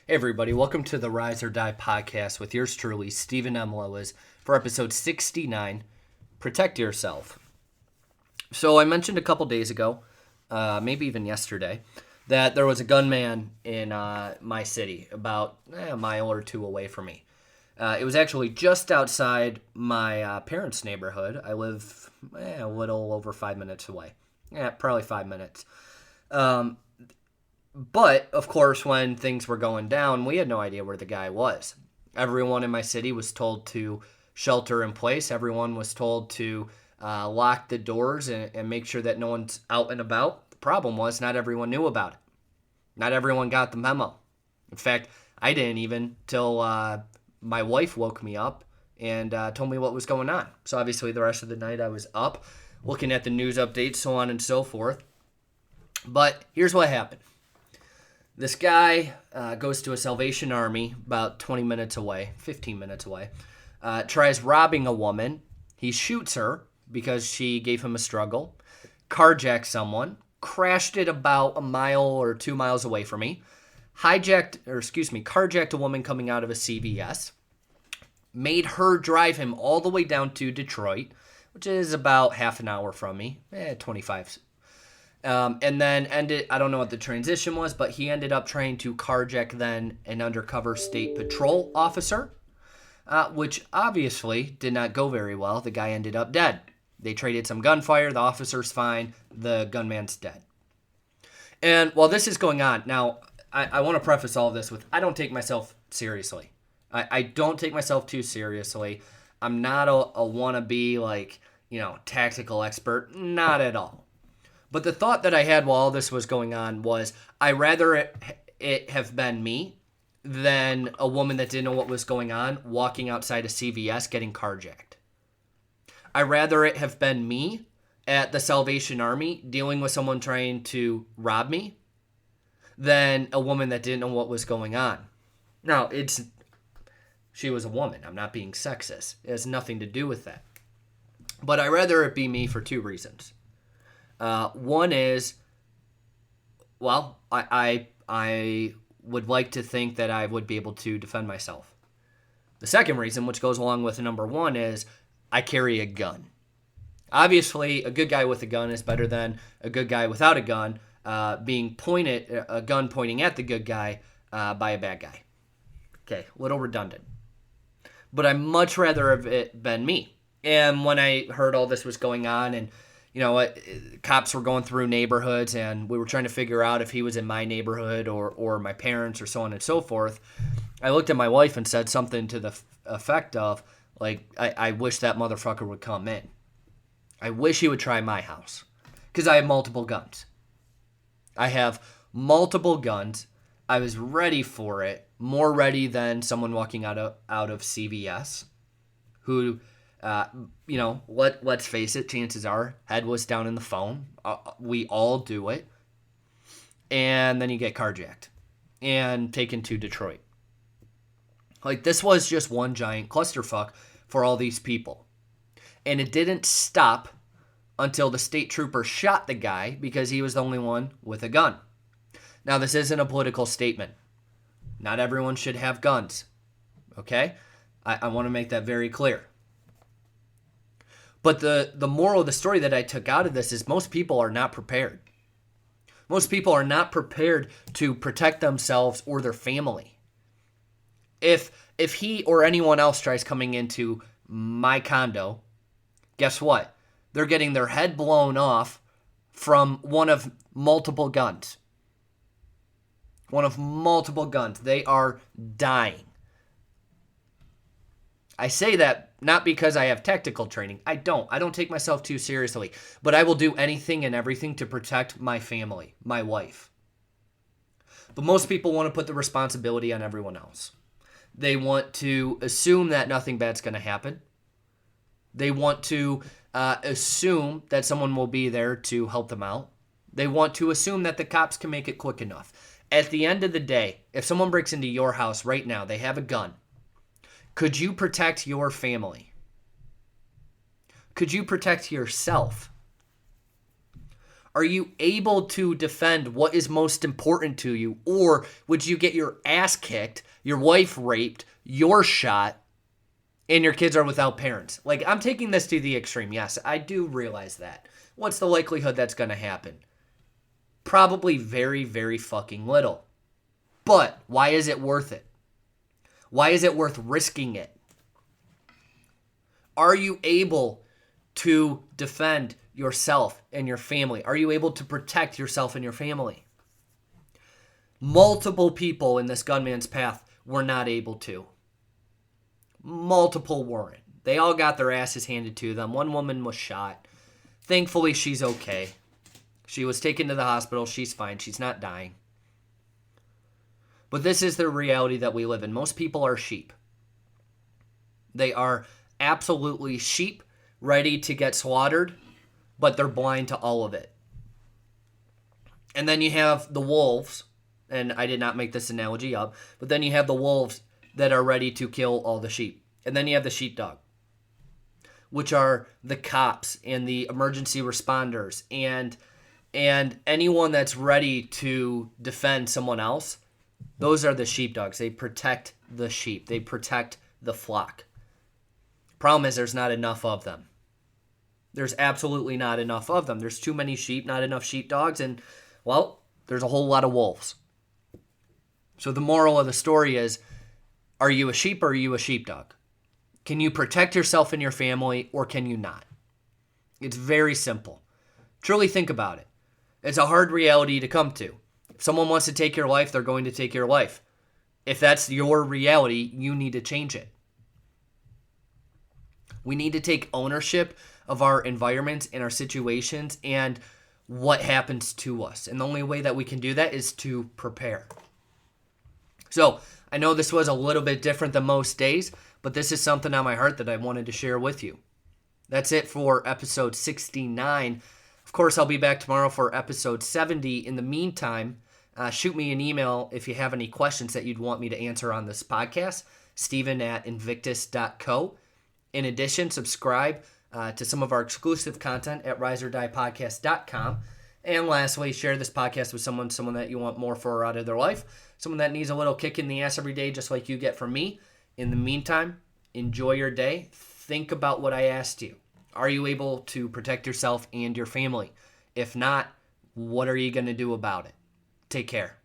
Hey everybody, welcome to the Rise or Die podcast with yours truly, Stephen M. Lowisz, for episode 69, Protect Yourself. So I mentioned a couple days ago, maybe even yesterday, that there was a gunman in my city, about a mile or two away from me. It was actually just outside my parents' neighborhood. I live a little over 5 minutes away. Probably 5 minutes. But, of course, when things were going down, we had no idea where the guy was. Everyone in my city was told to shelter in place. Everyone was told to lock the doors and make sure that no one's out and about. The problem was not everyone knew about it. Not everyone got the memo. In fact, I didn't even till my wife woke me up and told me what was going on. So obviously the rest of the night I was up looking at the news updates, so on and so forth. But here's what happened. This guy goes to a Salvation Army about 20 minutes away, 15 minutes away, tries robbing a woman. He shoots her because she gave him a struggle, carjacked someone, crashed it about a mile or 2 miles away from me, carjacked a woman coming out of a CVS, made her drive him all the way down to Detroit, which is about half an hour from me, 25. And then I don't know what the transition was, but he ended up trying to carjack then an undercover state patrol officer, which obviously did not go very well. The guy ended up dead. They traded some gunfire. The officer's fine. The gunman's dead. And while this is going on, now I want to preface all of this with I don't take myself seriously. I don't take myself too seriously. I'm not a wannabe, tactical expert. Not at all. But the thought that I had while all this was going on was I'd rather it have been me than a woman that didn't know what was going on walking outside a CVS getting carjacked. I'd rather it have been me at the Salvation Army dealing with someone trying to rob me than a woman that didn't know what was going on. Now, she was a woman. I'm not being sexist. It has nothing to do with that. But I'd rather it be me for two reasons. One is, I would like to think that I would be able to defend myself. The second reason, which goes along with number one, is I carry a gun. Obviously, a good guy with a gun is better than a good guy without a gun a gun pointing at the good guy by a bad guy. Okay, a little redundant. But I'd much rather have it been me. And when I heard all this was going on and cops were going through neighborhoods and we were trying to figure out if he was in my neighborhood or my parents or so on and so forth. I looked at my wife and said something to the effect of, I wish that motherfucker would come in. I wish he would try my house because I have multiple guns. I have multiple guns. I was ready for it, more ready than someone walking out of CVS who... let's face it, chances are, head was down in the phone. We all do it. And then you get carjacked and taken to Detroit. This was just one giant clusterfuck for all these people. And it didn't stop until the state trooper shot the guy because he was the only one with a gun. Now, this isn't a political statement. Not everyone should have guns. Okay? I want to make that very clear. But the moral of the story that I took out of this is most people are not prepared. Most people are not prepared to protect themselves or their family. If he or anyone else tries coming into my condo, guess what? They're getting their head blown off from one of multiple guns. One of multiple guns. They are dying. I say that not because I have tactical training. I don't take myself too seriously. But I will do anything and everything to protect my family, my wife. But most people want to put the responsibility on everyone else. They want to assume that nothing bad's going to happen. They want to assume that someone will be there to help them out. They want to assume that the cops can make it quick enough. At the end of the day, if someone breaks into your house right now, they have a gun. Could you protect your family? Could you protect yourself? Are you able to defend what is most important to you? Or would you get your ass kicked, your wife raped, your shot, and your kids are without parents? Like, I'm taking this to the extreme. Yes, I do realize that. What's the likelihood that's going to happen? Probably very, very fucking little. But why is it worth it? Why is it worth risking it? Are you able to defend yourself and your family? Are you able to protect yourself and your family? Multiple people in this gunman's path were not able to. Multiple weren't. They all got their asses handed to them. One woman was shot. Thankfully, she's okay. She was taken to the hospital. She's fine. She's not dying. But this is the reality that we live in. Most people are sheep. They are absolutely sheep, ready to get slaughtered, but they're blind to all of it. And then you have the wolves, and I did not make this analogy up, but then you have the wolves that are ready to kill all the sheep. And then you have the sheepdog, which are the cops and the emergency responders and anyone that's ready to defend someone else. Those are the sheepdogs. They protect the sheep. They protect the flock. Problem is there's not enough of them. There's absolutely not enough of them. There's too many sheep, not enough sheepdogs, and, well, there's a whole lot of wolves. So the moral of the story is, are you a sheep or are you a sheepdog? Can you protect yourself and your family, or can you not? It's very simple. Truly think about it. It's a hard reality to come to. If someone wants to take your life, they're going to take your life. If that's your reality, you need to change it. We need to take ownership of our environments and our situations and what happens to us. And the only way that we can do that is to prepare. So I know this was a little bit different than most days, but this is something on my heart that I wanted to share with you. That's it for episode 69. Of course, I'll be back tomorrow for episode 70. In the meantime, shoot me an email if you have any questions that you'd want me to answer on this podcast, Steven@invictus.co. In addition, subscribe to some of our exclusive content at riseordiepodcast.com. And lastly, share this podcast with someone that you want more for out of their life, someone that needs a little kick in the ass every day, just like you get from me. In the meantime, enjoy your day. Think about what I asked you. Are you able to protect yourself and your family? If not, what are you going to do about it? Take care.